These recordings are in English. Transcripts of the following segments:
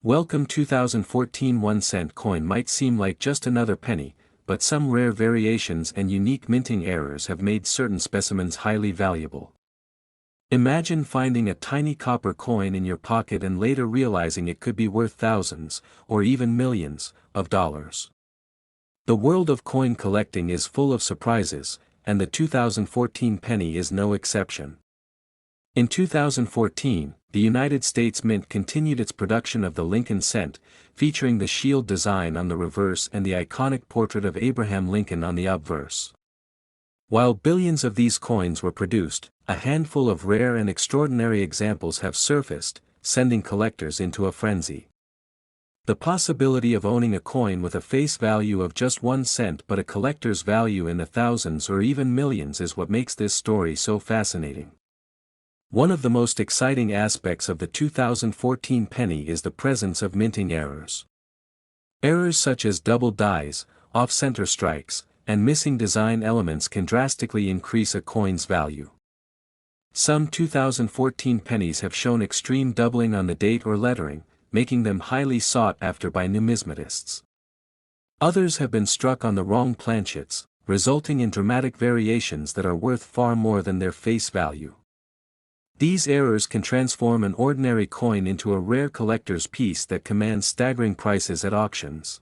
Welcome 2014 1-cent coin might seem like just another penny, but some rare variations and unique minting errors have made certain specimens highly valuable. Imagine finding a tiny copper coin in your pocket and later realizing it could be worth thousands, or even millions, of dollars. The world of coin collecting is full of surprises, and the 2014 penny is no exception. In 2014, the United States Mint continued its production of the Lincoln cent, featuring the shield design on the reverse and the iconic portrait of Abraham Lincoln on the obverse. While billions of these coins were produced, a handful of rare and extraordinary examples have surfaced, sending collectors into a frenzy. The possibility of owning a coin with a face value of just 1 cent but a collector's value in the thousands or even millions is what makes this story so fascinating. One of the most exciting aspects of the 2014 penny is the presence of minting errors. Errors such as double dies, off-center strikes, and missing design elements can drastically increase a coin's value. Some 2014 pennies have shown extreme doubling on the date or lettering, making them highly sought after by numismatists. Others have been struck on the wrong planchets, resulting in dramatic variations that are worth far more than their face value. These errors can transform an ordinary coin into a rare collector's piece that commands staggering prices at auctions.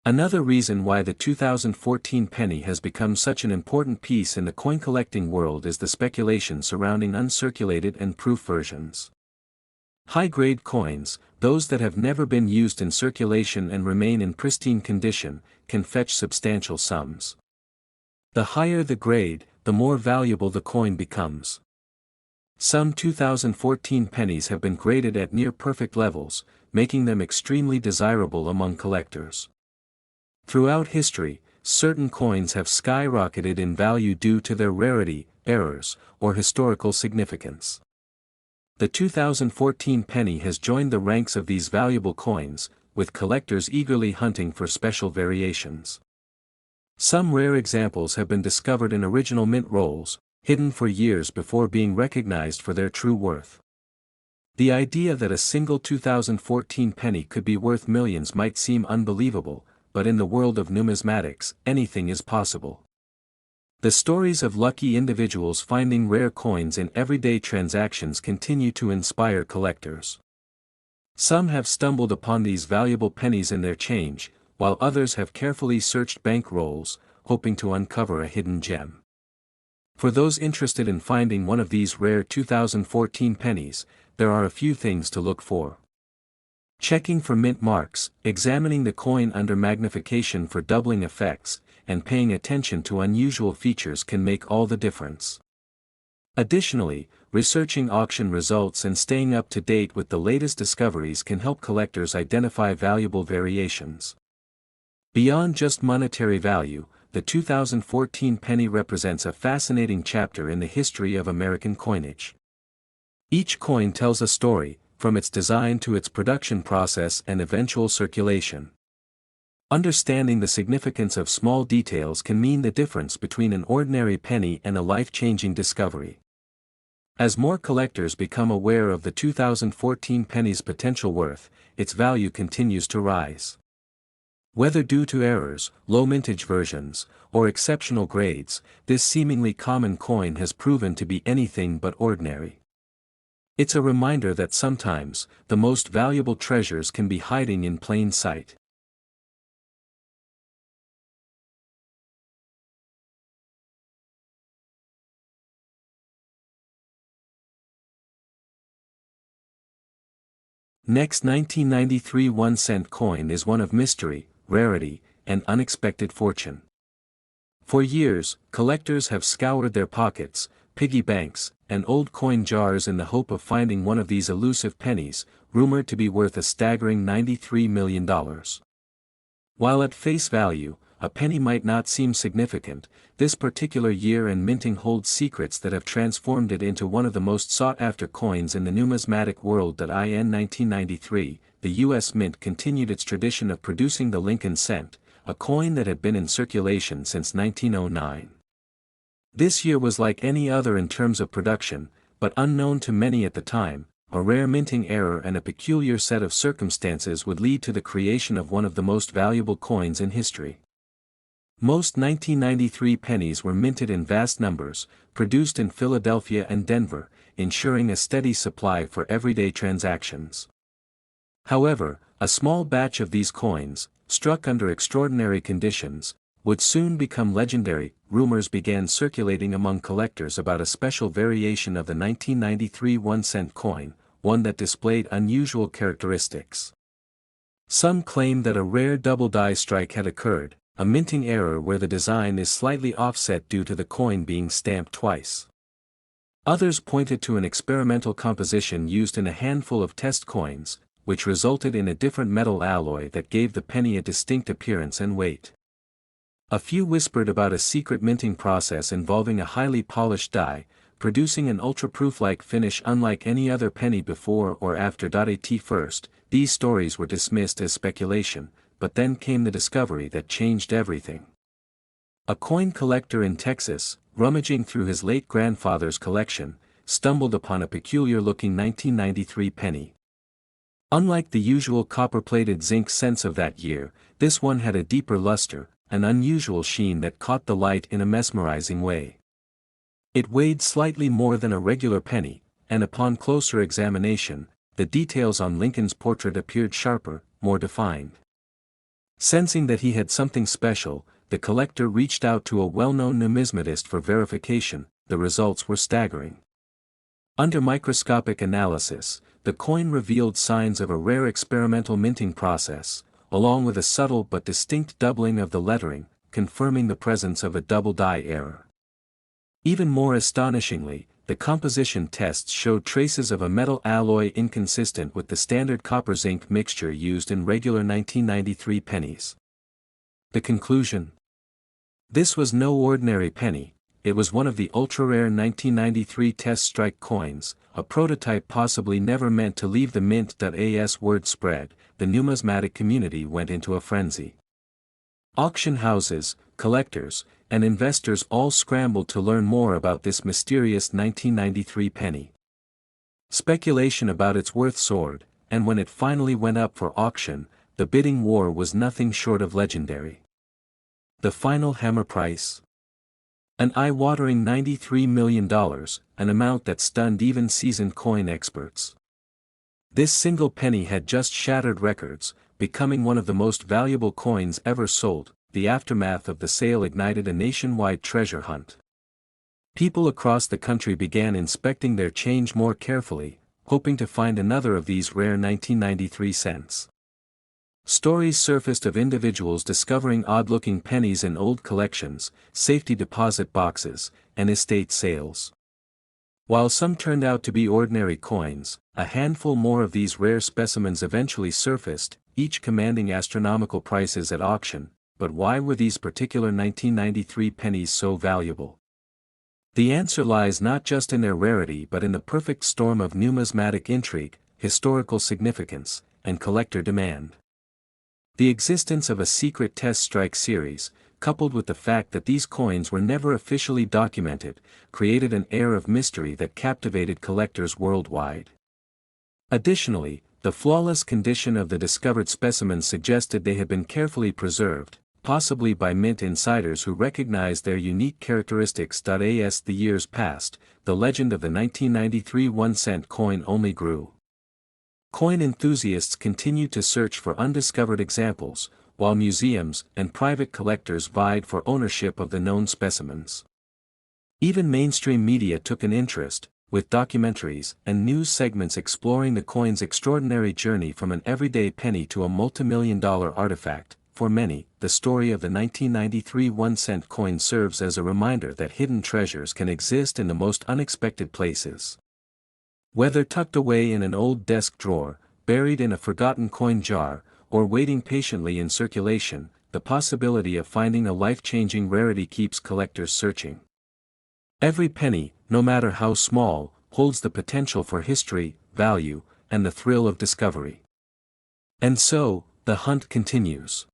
Another reason why the 2014 penny has become such an important piece in the coin collecting world is the speculation surrounding uncirculated and proof versions. High-grade coins, those that have never been used in circulation and remain in pristine condition, can fetch substantial sums. The higher the grade, the more valuable the coin becomes. Some 2014 pennies have been graded at near-perfect levels, making them extremely desirable among collectors. Throughout history, certain coins have skyrocketed in value due to their rarity, errors, or historical significance. The 2014 penny has joined the ranks of these valuable coins, with collectors eagerly hunting for special variations. Some rare examples have been discovered in original mint rolls, hidden for years before being recognized for their true worth. The idea that a single 2014 penny could be worth millions might seem unbelievable, but in the world of numismatics, anything is possible. The stories of lucky individuals finding rare coins in everyday transactions continue to inspire collectors. Some have stumbled upon these valuable pennies in their change, while others have carefully searched bank rolls, hoping to uncover a hidden gem. For those interested in finding one of these rare 2014 pennies, there are a few things to look for. Checking for mint marks, examining the coin under magnification for doubling effects, and paying attention to unusual features can make all the difference. Additionally, researching auction results and staying up to date with the latest discoveries can help collectors identify valuable variations. Beyond just monetary value, the 2014 penny represents a fascinating chapter in the history of American coinage. Each coin tells a story, from its design to its production process and eventual circulation. Understanding the significance of small details can mean the difference between an ordinary penny and a life-changing discovery. As more collectors become aware of the 2014 penny's potential worth, its value continues to rise. Whether due to errors, low mintage versions, or exceptional grades, this seemingly common coin has proven to be anything but ordinary. It's a reminder that sometimes, the most valuable treasures can be hiding in plain sight. Next, 1993 1-cent coin is one of mystery, rarity, and unexpected fortune. For years, collectors have scoured their pockets, piggy banks, and old coin jars in the hope of finding one of these elusive pennies, rumored to be worth a staggering $93 million. While at face value, a penny might not seem significant, this particular year and minting holds secrets that have transformed it into one of the most sought-after coins in the numismatic world. In 1993, the U.S. Mint continued its tradition of producing the Lincoln cent, a coin that had been in circulation since 1909. This year was like any other in terms of production, but unknown to many at the time, a rare minting error and a peculiar set of circumstances would lead to the creation of one of the most valuable coins in history. Most 1993 pennies were minted in vast numbers, produced in Philadelphia and Denver, ensuring a steady supply for everyday transactions. However, a small batch of these coins, struck under extraordinary conditions, would soon become legendary. Rumors began circulating among collectors about a special variation of the 1993 1-cent coin, one that displayed unusual characteristics. Some claimed that a rare double die strike had occurred, a minting error where the design is slightly offset due to the coin being stamped twice. Others pointed to an experimental composition used in a handful of test coins, which resulted in a different metal alloy that gave the penny a distinct appearance and weight. A few whispered about a secret minting process involving a highly polished die, producing an ultra-proof-like finish unlike any other penny before or after. At first, these stories were dismissed as speculation, but then came the discovery that changed everything. A coin collector in Texas, rummaging through his late grandfather's collection, stumbled upon a peculiar-looking 1993 penny. Unlike the usual copper-plated zinc cents of that year, this one had a deeper luster, an unusual sheen that caught the light in a mesmerizing way. It weighed slightly more than a regular penny, and upon closer examination, the details on Lincoln's portrait appeared sharper, more defined. Sensing that he had something special, the collector reached out to a well-known numismatist for verification. The results were staggering. Under microscopic analysis, the coin revealed signs of a rare experimental minting process, along with a subtle but distinct doubling of the lettering, confirming the presence of a double die error. Even more astonishingly, the composition tests showed traces of a metal alloy inconsistent with the standard copper-zinc mixture used in regular 1993 pennies. The conclusion? This was no ordinary penny. It was one of the ultra-rare 1993 test strike coins, a prototype possibly never meant to leave the mint. As word spread, the numismatic community went into a frenzy. Auction houses, collectors, and investors all scrambled to learn more about this mysterious 1993 penny. Speculation about its worth soared, and when it finally went up for auction, the bidding war was nothing short of legendary. The final hammer price? An eye-watering $93 million, an amount that stunned even seasoned coin experts. This single penny had just shattered records, becoming one of the most valuable coins ever sold. The aftermath of the sale ignited a nationwide treasure hunt. People across the country began inspecting their change more carefully, hoping to find another of these rare 1993 cents. Stories surfaced of individuals discovering odd-looking pennies in old collections, safety deposit boxes, and estate sales. While some turned out to be ordinary coins, a handful more of these rare specimens eventually surfaced, each commanding astronomical prices at auction. But why were these particular 1993 pennies so valuable? The answer lies not just in their rarity but in the perfect storm of numismatic intrigue, historical significance, and collector demand. The existence of a secret test strike series, coupled with the fact that these coins were never officially documented, created an air of mystery that captivated collectors worldwide. Additionally, the flawless condition of the discovered specimens suggested they had been carefully preserved, possibly by mint insiders who recognized their unique characteristics. As the years passed, the legend of the 1993 1-cent coin only grew. Coin enthusiasts continued to search for undiscovered examples, while museums and private collectors vied for ownership of the known specimens. Even mainstream media took an interest, with documentaries and news segments exploring the coin's extraordinary journey from an everyday penny to a multimillion-dollar artifact. For many, the story of the 1993 1-cent coin serves as a reminder that hidden treasures can exist in the most unexpected places. Whether tucked away in an old desk drawer, buried in a forgotten coin jar, or waiting patiently in circulation, the possibility of finding a life-changing rarity keeps collectors searching. Every penny, no matter how small, holds the potential for history, value, and the thrill of discovery. And so, the hunt continues.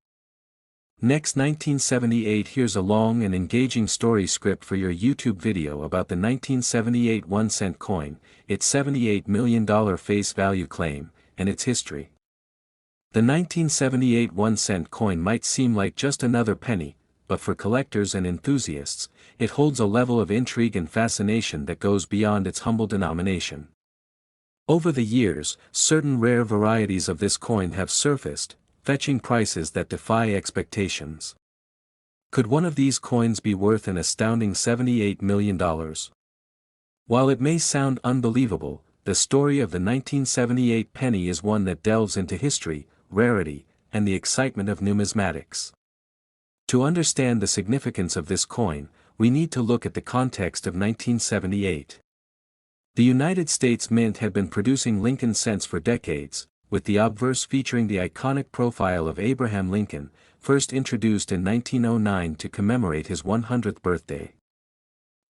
Next 1978. Here's a long and engaging story script for your YouTube video about the 1978 1-cent coin, its $78 million face value claim, and its history. The 1978 1-cent coin might seem like just another penny, but for collectors and enthusiasts, it holds a level of intrigue and fascination that goes beyond its humble denomination. Over the years, certain rare varieties of this coin have surfaced, fetching prices that defy expectations. Could one of these coins be worth an astounding $78 million? While it may sound unbelievable, the story of the 1978 penny is one that delves into history, rarity, and the excitement of numismatics. To understand the significance of this coin, we need to look at the context of 1978. The United States Mint had been producing Lincoln cents for decades, with the obverse featuring the iconic profile of Abraham Lincoln, first introduced in 1909 to commemorate his 100th birthday.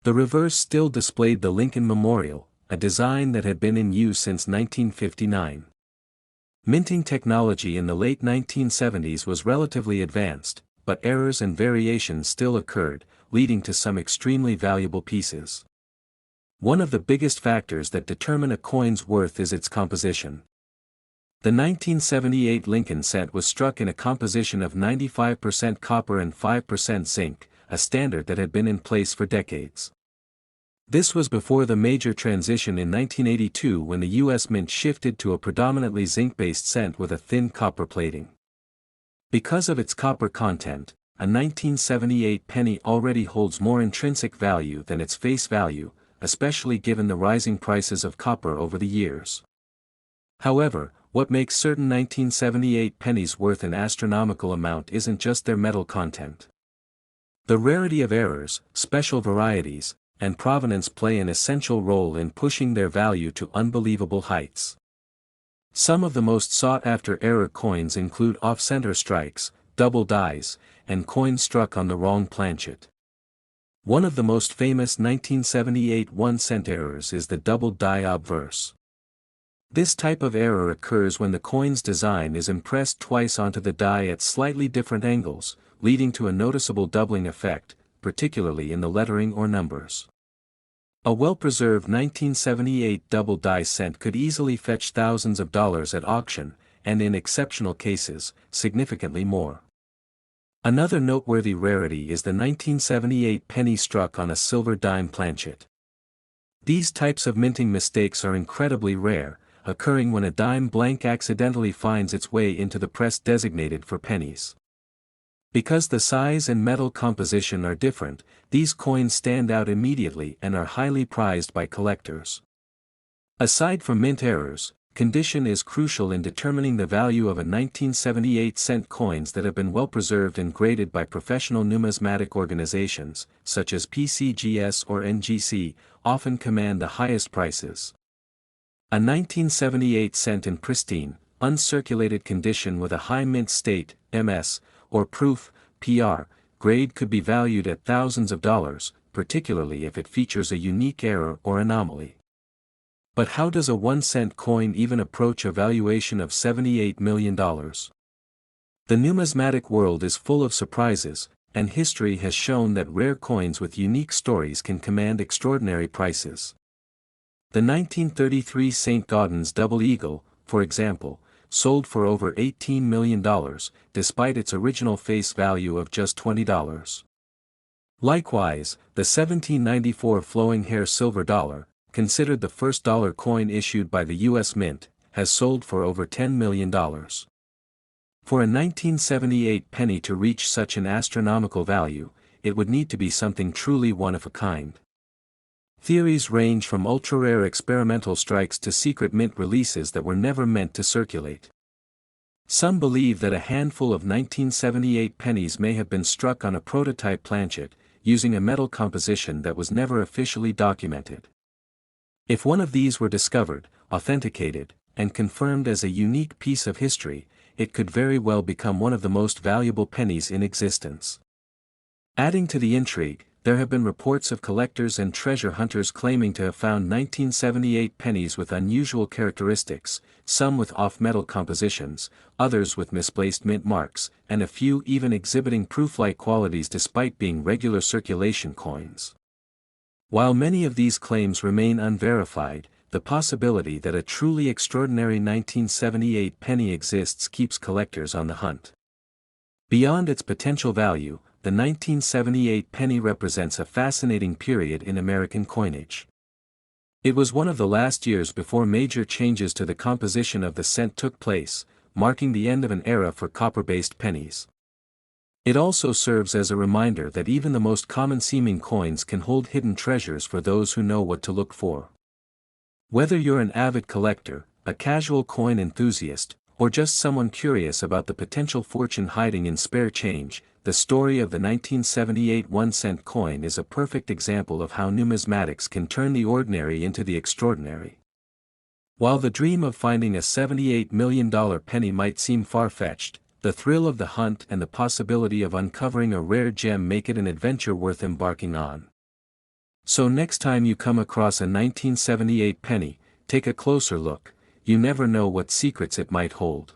The reverse still displayed the Lincoln Memorial, a design that had been in use since 1959. Minting technology in the late 1970s was relatively advanced, but errors and variations still occurred, leading to some extremely valuable pieces. One of the biggest factors that determine a coin's worth is its composition. The 1978 Lincoln cent was struck in a composition of 95% copper and 5% zinc, a standard that had been in place for decades. This was before the major transition in 1982 when the U.S. Mint shifted to a predominantly zinc-based cent with a thin copper plating. Because of its copper content, a 1978 penny already holds more intrinsic value than its face value, especially given the rising prices of copper over the years. However, what makes certain 1978 pennies worth an astronomical amount isn't just their metal content. The rarity of errors, special varieties, and provenance play an essential role in pushing their value to unbelievable heights. Some of the most sought-after error coins include off-center strikes, double dies, and coins struck on the wrong planchet. One of the most famous 1978 1-cent errors is the double die obverse. This type of error occurs when the coin's design is impressed twice onto the die at slightly different angles, leading to a noticeable doubling effect, particularly in the lettering or numbers. A well-preserved 1978 double die cent could easily fetch thousands of dollars at auction, and in exceptional cases, significantly more. Another noteworthy rarity is the 1978 penny struck on a silver dime planchet. These types of minting mistakes are incredibly rare, occurring when a dime blank accidentally finds its way into the press designated for pennies. Because the size and metal composition are different, these coins stand out immediately and are highly prized by collectors. Aside from mint errors, condition is crucial in determining the value of a 1978 cent coins that have been well preserved and graded by professional numismatic organizations, such as PCGS or NGC, often command the highest prices. A 1978 cent in pristine, uncirculated condition with a high mint state, MS, or proof, PR, grade could be valued at thousands of dollars, particularly if it features a unique error or anomaly. But how does a 1-cent coin even approach a valuation of $78 million? The numismatic world is full of surprises, and history has shown that rare coins with unique stories can command extraordinary prices. The 1933 St. Gaudens Double Eagle, for example, sold for over $18 million, despite its original face value of just $20. Likewise, the 1794 Flowing Hair Silver Dollar, considered the first dollar coin issued by the U.S. Mint, has sold for over $10 million. For a 1978 penny to reach such an astronomical value, it would need to be something truly one of a kind. Theories range from ultra-rare experimental strikes to secret mint releases that were never meant to circulate. Some believe that a handful of 1978 pennies may have been struck on a prototype planchet, using a metal composition that was never officially documented. If one of these were discovered, authenticated, and confirmed as a unique piece of history, it could very well become one of the most valuable pennies in existence. Adding to the intrigue, there have been reports of collectors and treasure hunters claiming to have found 1978 pennies with unusual characteristics, some with off-metal compositions, others with misplaced mint marks, and a few even exhibiting proof-like qualities despite being regular circulation coins. While many of these claims remain unverified, the possibility that a truly extraordinary 1978 penny exists keeps collectors on the hunt. Beyond its potential value, the 1978 penny represents a fascinating period in American coinage. It was one of the last years before major changes to the composition of the cent took place, marking the end of an era for copper-based pennies. It also serves as a reminder that even the most common-seeming coins can hold hidden treasures for those who know what to look for. Whether you're an avid collector, a casual coin enthusiast, or just someone curious about the potential fortune hiding in spare change, the story of the 1978 1-cent coin is a perfect example of how numismatics can turn the ordinary into the extraordinary. While the dream of finding a $78 million penny might seem far-fetched, the thrill of the hunt and the possibility of uncovering a rare gem make it an adventure worth embarking on. So next time you come across a 1978 penny, take a closer look. You never know what secrets it might hold.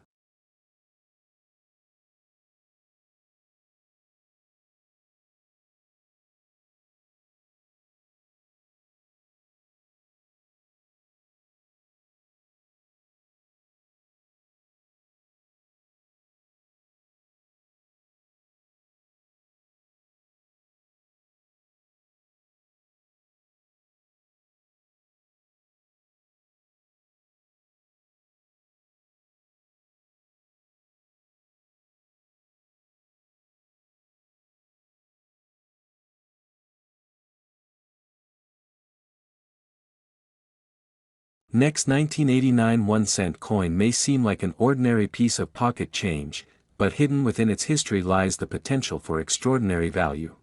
Next 1989 1-cent coin may seem like an ordinary piece of pocket change, but hidden within its history lies the potential for extraordinary value.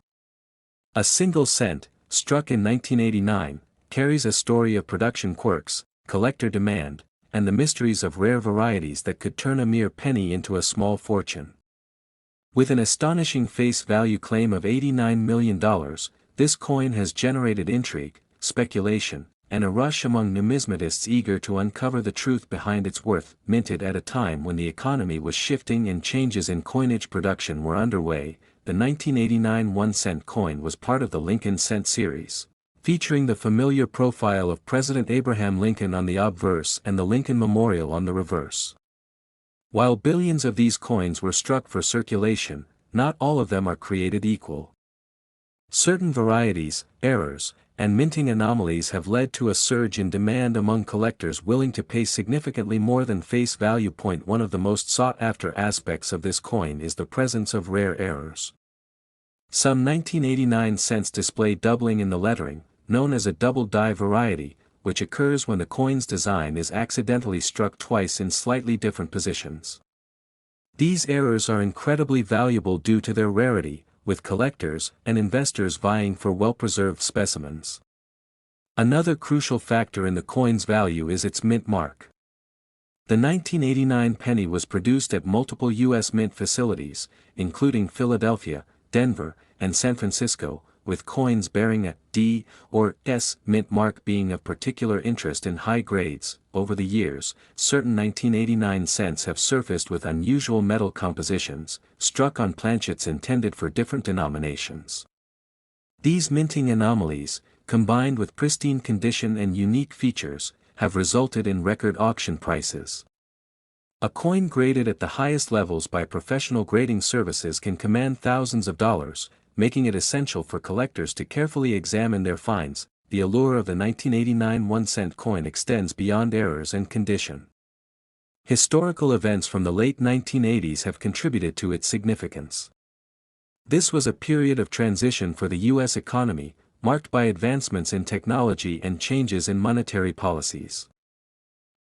A single cent, struck in 1989, carries a story of production quirks, collector demand, and the mysteries of rare varieties that could turn a mere penny into a small fortune. With an astonishing face value claim of $89 million, this coin has generated intrigue, speculation, and a rush among numismatists eager to uncover the truth behind its worth. Minted at a time when the economy was shifting and changes in coinage production were underway, the 1989 1-cent coin was part of the Lincoln Cent series, featuring the familiar profile of President Abraham Lincoln on the obverse and the Lincoln Memorial on the reverse. While billions of these coins were struck for circulation, not all of them are created equal. Certain varieties, errors, and minting anomalies have led to a surge in demand among collectors willing to pay significantly more than face value. One of the most sought-after aspects of this coin is the presence of rare errors. Some 1989 cents display doubling in the lettering, known as a double die variety, which occurs when the coin's design is accidentally struck twice in slightly different positions. These errors are incredibly valuable due to their rarity, with collectors and investors vying for well-preserved specimens. Another crucial factor in the coin's value is its mint mark. The 1989 penny was produced at multiple U.S. mint facilities, including Philadelphia, Denver, and San Francisco, with coins bearing a D or S mint mark being of particular interest in high grades. Over the years, certain 1989 cents have surfaced with unusual metal compositions, struck on planchets intended for different denominations. These minting anomalies, combined with pristine condition and unique features, have resulted in record auction prices. A coin graded at the highest levels by professional grading services can command thousands of dollars, making it essential for collectors to carefully examine their finds. The allure of the 1989 1-cent coin extends beyond errors and condition. Historical events from the late 1980s have contributed to its significance. This was a period of transition for the U.S. economy, marked by advancements in technology and changes in monetary policies.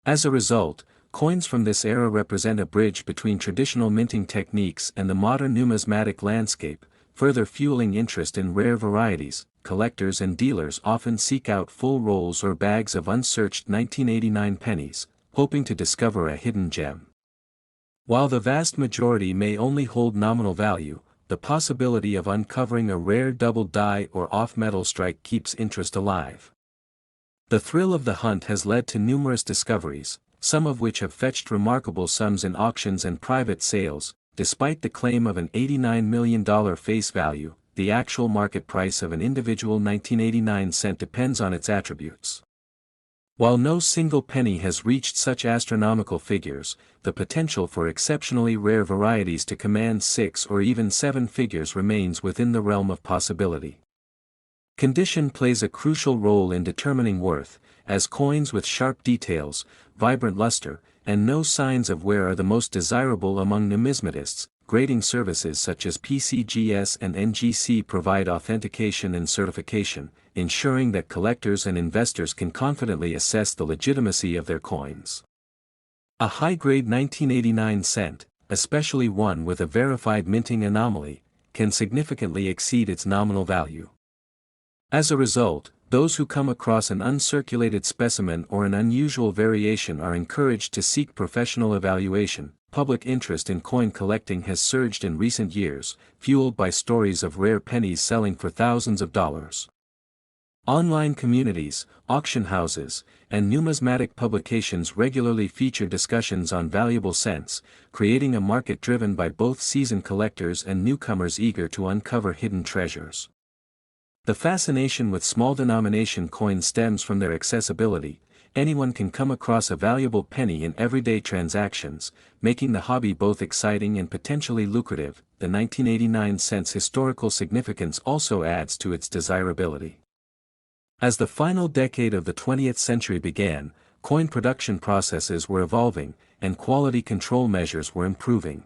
As a result, coins from this era represent a bridge between traditional minting techniques and the modern numismatic landscape, further fueling interest in rare varieties. Collectors and dealers often seek out full rolls or bags of unsearched 1989 pennies, hoping to discover a hidden gem. While the vast majority may only hold nominal value, the possibility of uncovering a rare double die or off-metal strike keeps interest alive. The thrill of the hunt has led to numerous discoveries, some of which have fetched remarkable sums in auctions and private sales. Despite the claim of an $89 million face value, the actual market price of an individual 1989 cent depends on its attributes. While no single penny has reached such astronomical figures, the potential for exceptionally rare varieties to command 6 or even 7 figures remains within the realm of possibility. Condition plays a crucial role in determining worth, as coins with sharp details, vibrant luster, and no signs of wear are the most desirable among numismatists. Grading services such as PCGS and NGC provide authentication and certification, ensuring that collectors and investors can confidently assess the legitimacy of their coins. A high-grade 1989 cent, especially one with a verified minting anomaly, can significantly exceed its nominal value. As a result, those who come across an uncirculated specimen or an unusual variation are encouraged to seek professional evaluation. Public interest in coin collecting has surged in recent years, fueled by stories of rare pennies selling for thousands of dollars. Online communities, auction houses, and numismatic publications regularly feature discussions on valuable cents, creating a market driven by both seasoned collectors and newcomers eager to uncover hidden treasures. The fascination with small-denomination coins stems from their accessibility. Anyone can come across a valuable penny in everyday transactions, making the hobby both exciting and potentially lucrative. The 1989 cent's historical significance also adds to its desirability. As the final decade of the 20th century began, coin production processes were evolving, and quality control measures were improving.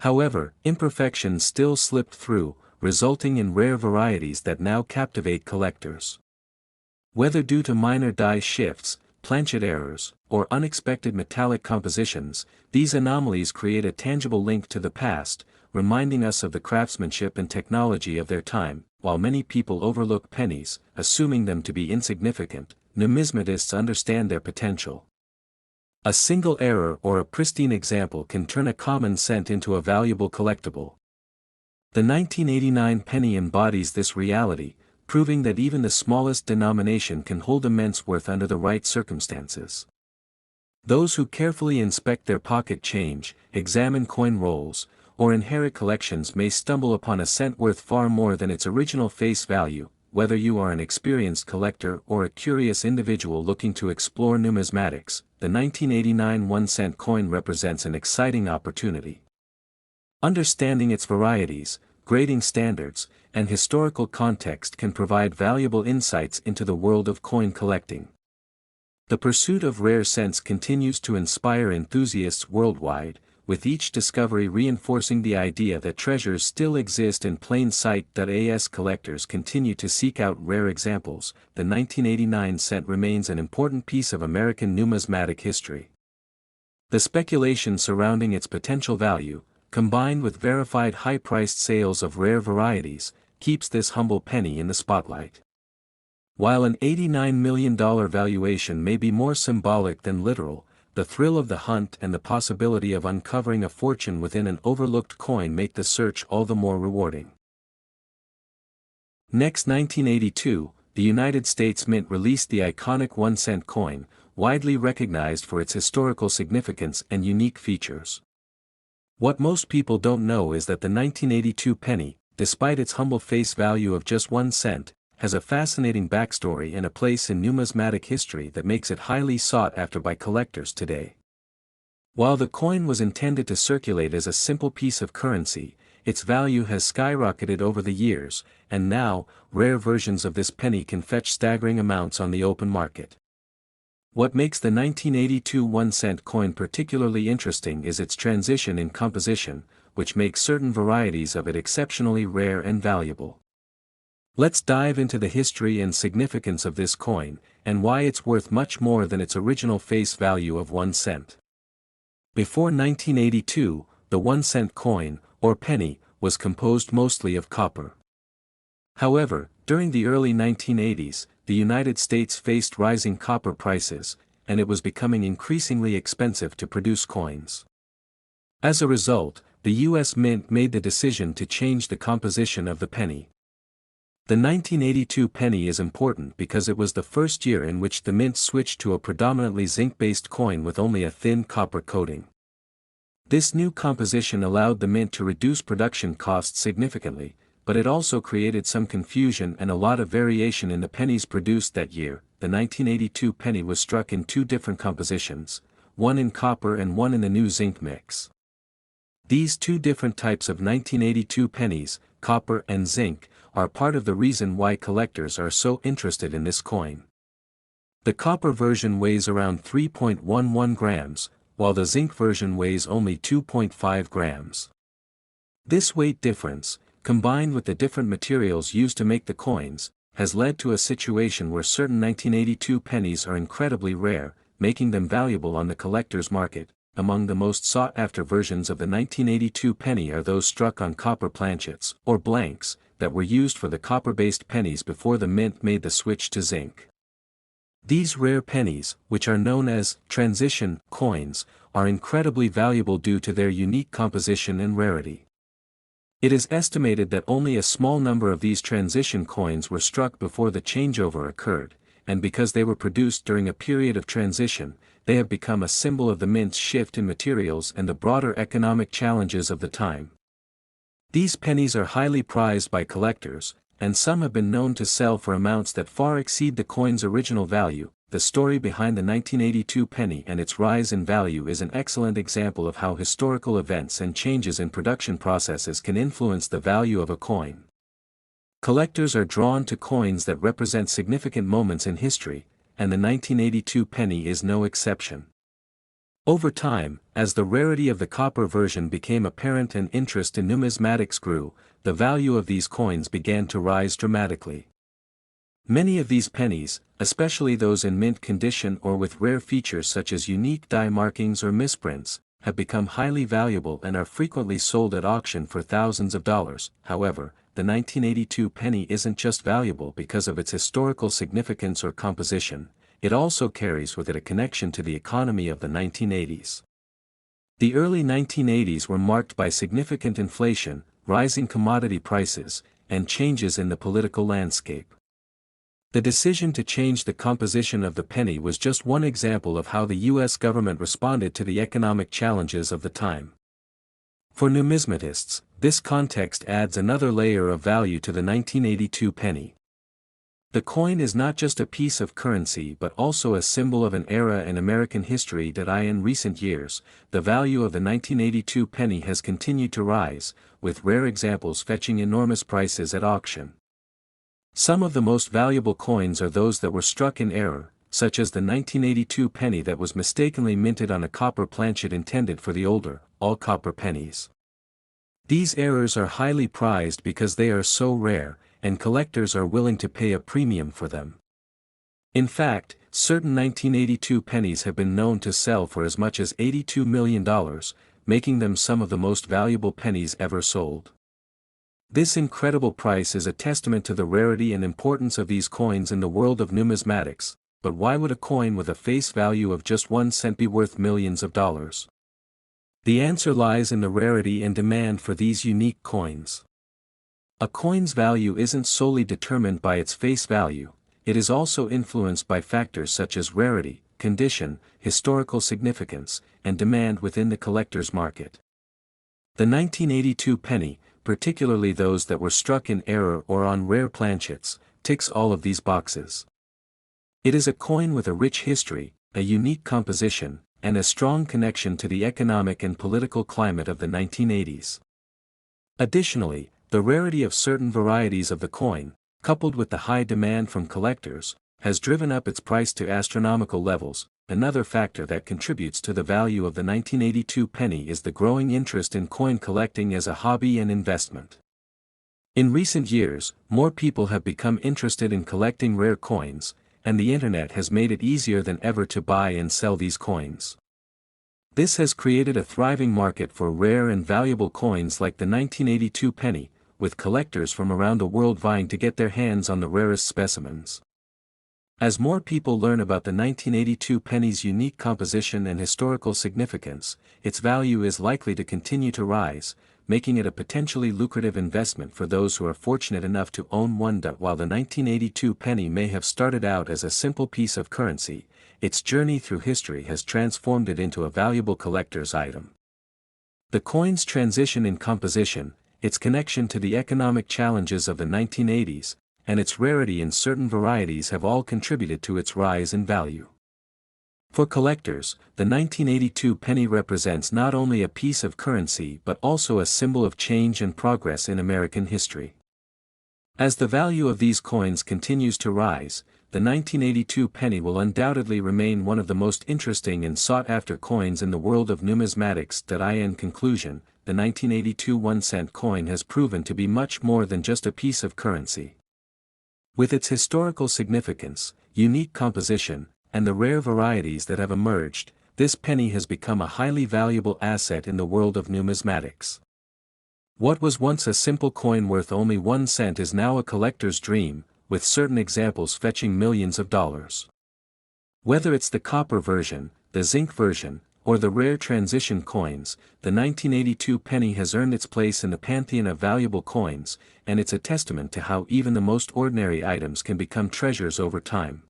However, imperfections still slipped through, resulting in rare varieties that now captivate collectors. Whether due to minor die shifts, planchet errors, or unexpected metallic compositions, these anomalies create a tangible link to the past, reminding us of the craftsmanship and technology of their time. While many people overlook pennies, assuming them to be insignificant, numismatists understand their potential. A single error or a pristine example can turn a common cent into a valuable collectible. The 1989 penny embodies this reality, proving that even the smallest denomination can hold immense worth under the right circumstances. Those who carefully inspect their pocket change, examine coin rolls, or inherit collections may stumble upon a cent worth far more than its original face value. Whether you are an experienced collector or a curious individual looking to explore numismatics, the 1989 1-cent coin represents an exciting opportunity. Understanding its varieties, grading standards, and historical context can provide valuable insights into the world of coin collecting. The pursuit of rare cents continues to inspire enthusiasts worldwide, with each discovery reinforcing the idea that treasures still exist in plain sight. As collectors continue to seek out rare examples, the 1989 cent remains an important piece of American numismatic history. The speculation surrounding its potential value, combined with verified high-priced sales of rare varieties, keeps this humble penny in the spotlight. While an $89 million valuation may be more symbolic than literal, the thrill of the hunt and the possibility of uncovering a fortune within an overlooked coin make the search all the more rewarding. Next, 1982, the United States Mint released the iconic 1-cent coin, widely recognized for its historical significance and unique features. What most people don't know is that the 1982 penny, despite its humble face value of just 1 cent, has a fascinating backstory and a place in numismatic history that makes it highly sought after by collectors today. While the coin was intended to circulate as a simple piece of currency, its value has skyrocketed over the years, and now, rare versions of this penny can fetch staggering amounts on the open market. What makes the 1982 1-cent coin particularly interesting is its transition in composition, which makes certain varieties of it exceptionally rare and valuable. Let's dive into the history and significance of this coin, and why it's worth much more than its original face value of 1 cent. Before 1982, the 1-cent coin, or penny, was composed mostly of copper. However, during the early 1980s, the United States faced rising copper prices, and it was becoming increasingly expensive to produce coins. As a result, the U.S. Mint made the decision to change the composition of the penny. The 1982 penny is important because it was the first year in which the mint switched to a predominantly zinc-based coin with only a thin copper coating. This new composition allowed the mint to reduce production costs significantly, but it also created some confusion and a lot of variation in the pennies produced that year. The 1982 penny was struck in two different compositions, one in copper and one in the new zinc mix. These two different types of 1982 pennies, copper and zinc, are part of the reason why collectors are so interested in this coin. The copper version weighs around 3.11 grams, while the zinc version weighs only 2.5 grams. This weight difference, combined with the different materials used to make the coins, has led to a situation where certain 1982 pennies are incredibly rare, making them valuable on the collector's market. Among the most sought-after versions of the 1982 penny are those struck on copper planchets, or blanks, that were used for the copper-based pennies before the mint made the switch to zinc. These rare pennies, which are known as transition coins, are incredibly valuable due to their unique composition and rarity. It is estimated that only a small number of these transition coins were struck before the changeover occurred, and because they were produced during a period of transition, they have become a symbol of the mint's shift in materials and the broader economic challenges of the time. These pennies are highly prized by collectors, and some have been known to sell for amounts that far exceed the coin's original value. The story behind the 1982 penny and its rise in value is an excellent example of how historical events and changes in production processes can influence the value of a coin. Collectors are drawn to coins that represent significant moments in history, and the 1982 penny is no exception. Over time, as the rarity of the copper version became apparent and interest in numismatics grew, the value of these coins began to rise dramatically. Many of these pennies, especially those in mint condition or with rare features such as unique die markings or misprints, have become highly valuable and are frequently sold at auction for thousands of dollars. However, the 1982 penny isn't just valuable because of its historical significance or composition, it also carries with it a connection to the economy of the 1980s. The early 1980s were marked by significant inflation, rising commodity prices, and changes in the political landscape. The decision to change the composition of the penny was just one example of how the U.S. government responded to the economic challenges of the time. For numismatists, this context adds another layer of value to the 1982 penny. The coin is not just a piece of currency but also a symbol of an era in American history that in recent years, the value of the 1982 penny has continued to rise, with rare examples fetching enormous prices at auction. Some of the most valuable coins are those that were struck in error, such as the 1982 penny that was mistakenly minted on a copper planchet intended for the older, all-copper pennies. These errors are highly prized because they are so rare, and collectors are willing to pay a premium for them. In fact, certain 1982 pennies have been known to sell for as much as $82 million, making them some of the most valuable pennies ever sold. This incredible price is a testament to the rarity and importance of these coins in the world of numismatics, but why would a coin with a face value of just 1 cent be worth millions of dollars? The answer lies in the rarity and demand for these unique coins. A coin's value isn't solely determined by its face value, it is also influenced by factors such as rarity, condition, historical significance, and demand within the collector's market. The 1982 penny, particularly those that were struck in error or on rare planchets, ticks all of these boxes. It is a coin with a rich history, a unique composition, and a strong connection to the economic and political climate of the 1980s. Additionally, the rarity of certain varieties of the coin, coupled with the high demand from collectors, has driven up its price to astronomical levels. Another factor that contributes to the value of the 1982 penny is the growing interest in coin collecting as a hobby and investment. In recent years, more people have become interested in collecting rare coins, and the internet has made it easier than ever to buy and sell these coins. This has created a thriving market for rare and valuable coins like the 1982 penny, with collectors from around the world vying to get their hands on the rarest specimens. As more people learn about the 1982 penny's unique composition and historical significance, its value is likely to continue to rise, making it a potentially lucrative investment for those who are fortunate enough to own one. While the 1982 penny may have started out as a simple piece of currency, its journey through history has transformed it into a valuable collector's item. The coin's transition in composition, its connection to the economic challenges of the 1980s, and its rarity in certain varieties have all contributed to its rise in value. For collectors, the 1982 penny represents not only a piece of currency but also a symbol of change and progress in American history. As the value of these coins continues to rise, the 1982 penny will undoubtedly remain one of the most interesting and sought-after coins in the world of numismatics. In conclusion, the 1982 1-cent coin has proven to be much more than just a piece of currency. With its historical significance, unique composition, and the rare varieties that have emerged, this penny has become a highly valuable asset in the world of numismatics. What was once a simple coin worth only 1 cent is now a collector's dream, with certain examples fetching millions of dollars. Whether it's the copper version, the zinc version, or the rare transition coins, the 1982 penny has earned its place in the pantheon of valuable coins, and it's a testament to how even the most ordinary items can become treasures over time.